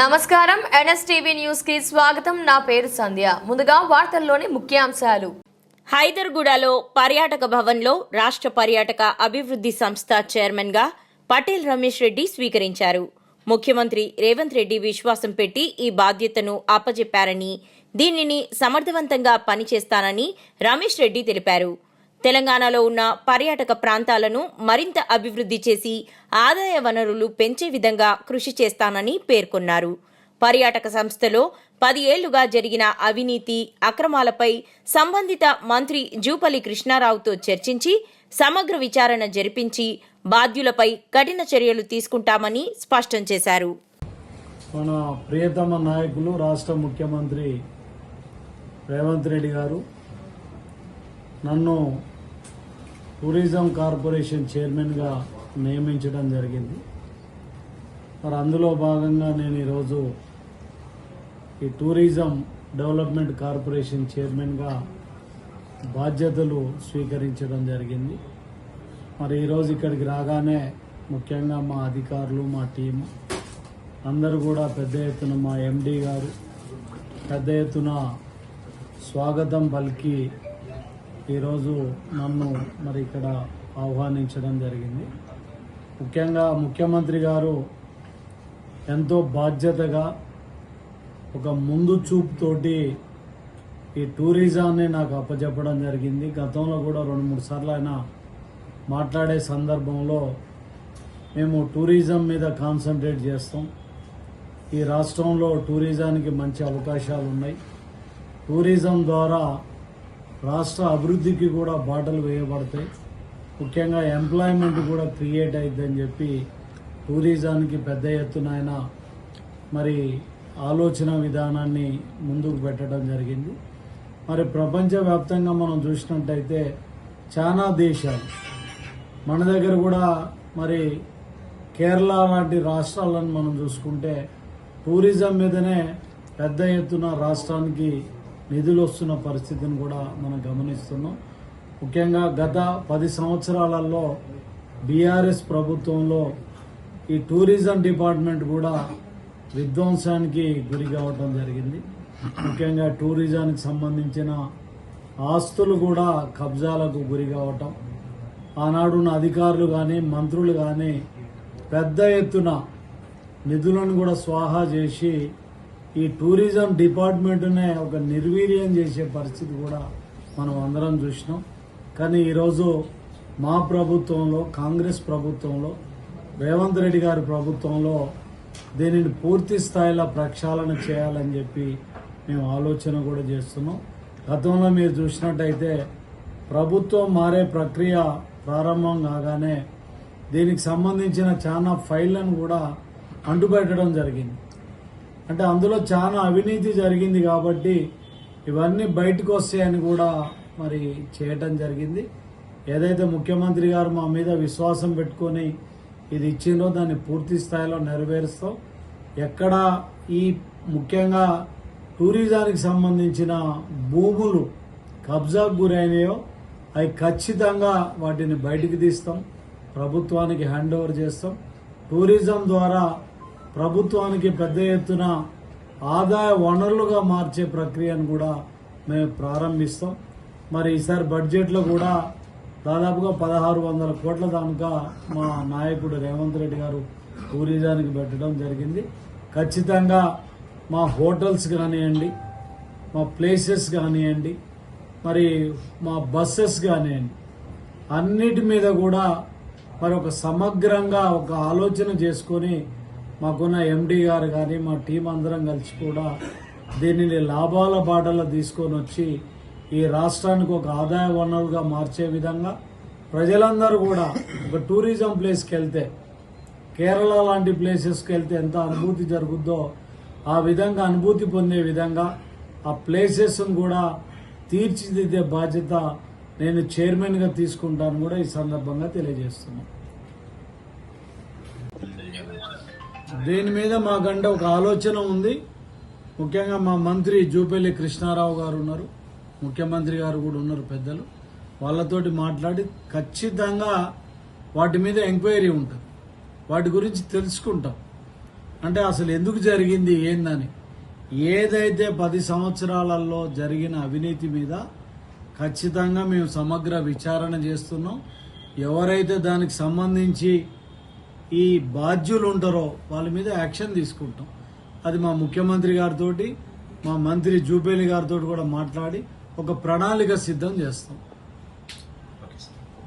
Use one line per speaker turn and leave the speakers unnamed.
నమస్కారం NSTV news కి స్వాగతం. నా పేరు సంధ్య. ముందుగా వార్తల్లోని ముఖ్యాంశాలు.
హైదర్గూడలో పర్యాటక భవన్లో రాష్ట్ర పర్యాటక అభివృద్ధి సంస్థ చైర్మన్ గా పటేల్ రమేష్ రెడ్డి స్వీకరించారు. ముఖ్యమంత్రి రేవంత్ రెడ్డి విశ్వాసం పెట్టి ఈ బాధ్యతను అప్పజెప్పారని, దీనిని సమర్థవంతంగా పనిచేస్తానని రమేష్ రెడ్డి తెలిపారు. తెలంగాణలో ఉన్న పర్యాటక ప్రాంతాలను మరింత అభివృద్ధి చేసి ఆదాయ వనరులు పెంచే విధంగా కృషి చేస్తానని పేర్కొన్నారు. పర్యాటక సంస్థలో 10 ఏళ్లుగా జరిగిన అవినీతి అక్రమాలపై సంబంధిత మంత్రి జూపల్లి కృష్ణారావుతో చర్చించి సమగ్ర విచారణ జరిపించి బాధ్యులపై కఠిన చర్యలు తీసుకుంటామని స్పష్టం చేశారు.
మన ప్రియతమ నాయకులు రాష్ట్ర ముఖ్యమంత్రి రేవంత్ రెడ్డి గారు నన్ను టూరిజం కార్పొరేషన్ చైర్మన్గా నియమించడం జరిగింది. మరి అందులో భాగంగా నేను ఈరోజు ఈ టూరిజం డెవలప్మెంట్ కార్పొరేషన్ చైర్మన్గా బాధ్యతలు స్వీకరించడం జరిగింది. మరి ఈరోజు ఇక్కడికి రాగానే ముఖ్యంగా మా అధికారులు, మా టీము అందరూ కూడా పెద్ద ఎత్తున, మా ఎండి గారు పెద్ద ఎత్తున స్వాగతం పలికి ఈరోజు నన్ను మరి ఇక్కడ ఆహ్వానించడం జరిగింది. ముఖ్యంగా ముఖ్యమంత్రి గారు ఎంతో బాధ్యతగా ఒక ముందు చూపుతోటి ఈ టూరిజాన్ని నాకు అప్పచెప్పడం జరిగింది. గతంలో కూడా 2-3 సార్లు ఆయన మాట్లాడే సందర్భంలో మేము టూరిజం మీద కాన్సన్ట్రేట్ చేస్తాం, ఈ రాష్ట్రంలో టూరిజానికి మంచి అవకాశాలు ఉన్నాయి, టూరిజం ద్వారా రాష్ట్ర అభివృద్ధికి కూడా బాటలు వేయబడతాయి, ముఖ్యంగా ఎంప్లాయ్మెంట్ కూడా క్రియేట్ అవుతుందని చెప్పి టూరిజానికి పెద్ద ఎత్తున ఆయన మరి ఆలోచన విధానాన్ని ముందుకు పెట్టడం జరిగింది. మరి ప్రపంచవ్యాప్తంగా మనం చూసినట్టయితే చాలా దేశాలు, మన దగ్గర కూడా మరి కేరళ లాంటి రాష్ట్రాలను మనం చూసుకుంటే టూరిజం మీదనే పెద్ద ఎత్తున రాష్ట్రానికి నిధులు వస్తున్న పరిస్థితిని కూడా మనం గమనిస్తున్నాం. ముఖ్యంగా గత 10 సంవత్సరాలలో బీఆర్ఎస్ ప్రభుత్వంలో ఈ టూరిజం డిపార్ట్మెంట్ కూడా విధ్వంసానికి గురి కావటం జరిగింది. ముఖ్యంగా టూరిజానికి సంబంధించిన ఆస్తులు కూడా కబ్జాలకు గురి కావటం, ఆనాడున్న అధికారులు కానీ మంత్రులు కానీ పెద్ద ఎత్తున నిధులను కూడా స్వాహా చేసి ఈ టూరిజం డిపార్ట్మెంట్నే ఒక నిర్వీర్యం చేసే పరిస్థితి కూడా మనం అందరం చూసినాం. కానీ ఈరోజు మా ప్రభుత్వంలో, కాంగ్రెస్ ప్రభుత్వంలో, రేవంత్ రెడ్డి గారి ప్రభుత్వంలో దీనిని పూర్తి స్థాయిలో ప్రక్షాళన చేయాలని చెప్పి మేము ఆలోచన కూడా చేస్తున్నాం. గతంలో మీరు చూసినట్టయితే ప్రభుత్వం మారే ప్రక్రియ ప్రారంభం కాగానే దీనికి సంబంధించిన చాలా ఫైళ్లను కూడా అంటుపెట్టడం జరిగింది. అంటే అందులో చాలా అవినీతి జరిగింది కాబట్టి ఇవన్నీ బయటకు వస్తాయని కూడా మరి చేయటం జరిగింది. ఏదైతే ముఖ్యమంత్రి గారు మా మీద విశ్వాసం పెట్టుకొని ఇది ఇచ్చిందో దాన్ని పూర్తి స్థాయిలో నెరవేరుస్తాం. ఎక్కడ ఈ ముఖ్యంగా టూరిజానికి సంబంధించిన భూములు కబ్జాకు గురైనాయో అవి ఖచ్చితంగా వాటిని బయటికి తీస్తాం, ప్రభుత్వానికి హ్యాండ్ ఓవర్ చేస్తాం. టూరిజం ద్వారా ప్రభుత్వానికి పెద్ద ఎత్తున ఆదాయ వనరులుగా మార్చే ప్రక్రియను కూడా మేము ప్రారంభిస్తాం. మరి ఈసారి బడ్జెట్లో కూడా దాదాపుగా 1600 కోట్ల దాకా మా నాయకుడు రేవంత్ రెడ్డి గారు టూరిజానికి పెట్టడం జరిగింది. ఖచ్చితంగా మా హోటల్స్ కానివ్వండి, మా ప్లేసెస్ కానివ్వండి, మరి మా బస్సెస్ కానివ్వండి, అన్నిటి మీద కూడా మరి ఒక సమగ్రంగా ఒక ఆలోచన చేసుకొని మాకున్న ఎండి గారు కానీ మా టీం అందరం కలిసి కూడా దీనిని లాభాల బాటలో తీసుకొని వచ్చి ఈ రాష్ట్రానికి ఒక ఆదాయ వనరుగా మార్చే విధంగా ప్రజలందరూ కూడా ఒక టూరిజం ప్లేస్కి వెళ్తే, కేరళ లాంటి ప్లేసెస్కి వెళ్తే ఎంత అనుభూతి జరుగుద్దో ఆ విధంగా అనుభూతి పొందే విధంగా ఆ ప్లేసెస్ను కూడా తీర్చిదిద్దే బాధ్యత నేను చైర్మన్గా తీసుకుంటాను కూడా ఈ సందర్భంగా తెలియజేస్తున్నాను. దీని మీద మాకంటే ఒక ఆలోచన ఉంది. ముఖ్యంగా మా మంత్రి జూపల్లి కృష్ణారావు గారు ఉన్నారు, ముఖ్యమంత్రి గారు కూడా ఉన్నారు, పెద్దలు, వాళ్ళతోటి మాట్లాడి ఖచ్చితంగా వాటి మీద ఎంక్వైరీ ఉంటుంది, వాటి గురించి తెలుసుకుంటాం. అంటే అసలు ఎందుకు జరిగింది ఏందని. ఏదైతే 10 సంవత్సరాలలో జరిగిన అవినీతి మీద ఖచ్చితంగా మేము సమగ్ర విచారణ చేస్తున్నాం. ఎవరైతే దానికి సంబంధించి ఈ బాధ్యులు ఉంటారో వాళ్ళ మీద యాక్షన్ తీసుకుంటాం. అది మా ముఖ్యమంత్రి గారితో, మా మంత్రి జూపేలి గారితో కూడా మాట్లాడి ఒక ప్రణాళిక సిద్ధం చేస్తాం.